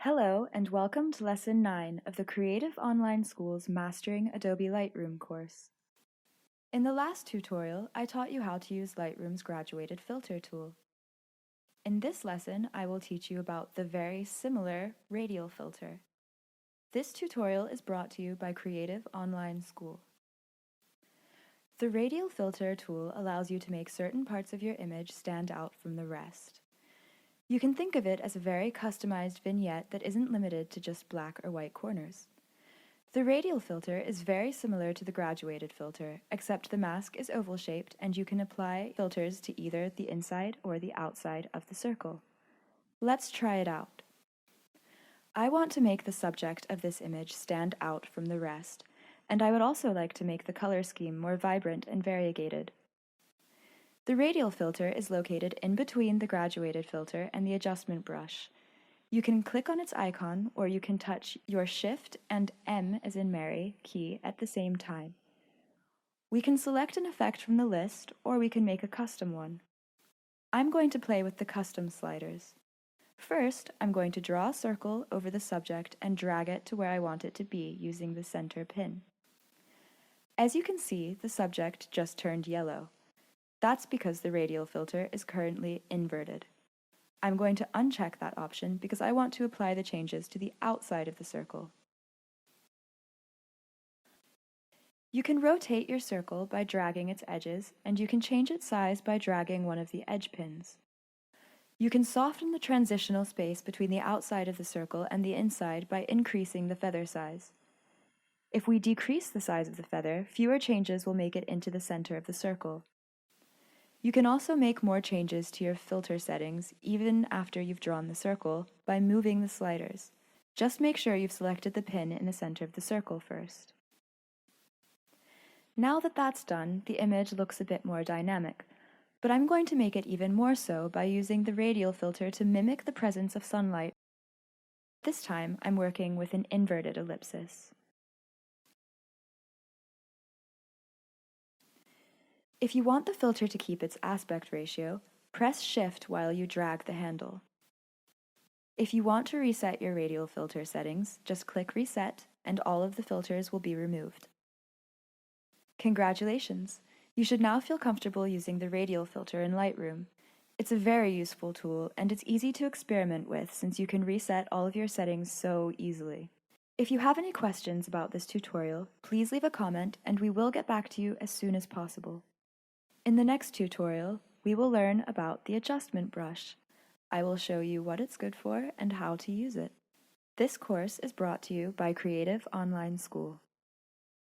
Hello and welcome to Lesson 9 of the Creative Online School's Mastering Adobe Lightroom course. In the last tutorial, I taught you how to use Lightroom's graduated filter tool. In this lesson, I will teach you about the very similar radial filter. This tutorial is brought to you by Creative Online School. The radial filter tool allows you to make certain parts of your image stand out from the rest. You can think of it as a very customized vignette that isn't limited to just black or white corners. The radial filter is very similar to the graduated filter, except the mask is oval-shaped and you can apply filters to either the inside or the outside of the circle. Let's try it out. I want to make the subject of this image stand out from the rest, and I would also like to make the color scheme more vibrant and variegated. The radial filter is located in between the graduated filter and the adjustment brush. You can click on its icon, or you can touch your Shift and M as in Mary key at the same time. We can select an effect from the list, or we can make a custom one. I'm going to play with the custom sliders. First, I'm going to draw a circle over the subject and drag it to where I want it to be using the center pin. As you can see, the subject just turned yellow. That's because the radial filter is currently inverted. I'm going to uncheck that option because I want to apply the changes to the outside of the circle. You can rotate your circle by dragging its edges, and you can change its size by dragging one of the edge pins. You can soften the transitional space between the outside of the circle and the inside by increasing the feather size. If we decrease the size of the feather, fewer changes will make it into the center of the circle. You can also make more changes to your filter settings even after you've drawn the circle by moving the sliders. Just make sure you've selected the pin in the center of the circle first. Now that that's done, the image looks a bit more dynamic, but I'm going to make it even more so by using the radial filter to mimic the presence of sunlight. This time, I'm working with an inverted ellipsis. If you want the filter to keep its aspect ratio, press Shift while you drag the handle. If you want to reset your radial filter settings, just click Reset and all of the filters will be removed. Congratulations! You should now feel comfortable using the radial filter in Lightroom. It's a very useful tool and it's easy to experiment with since you can reset all of your settings so easily. If you have any questions about this tutorial, please leave a comment and we will get back to you as soon as possible. In the next tutorial, we will learn about the adjustment brush. I will show you what it's good for and how to use it. This course is brought to you by Creative Online School.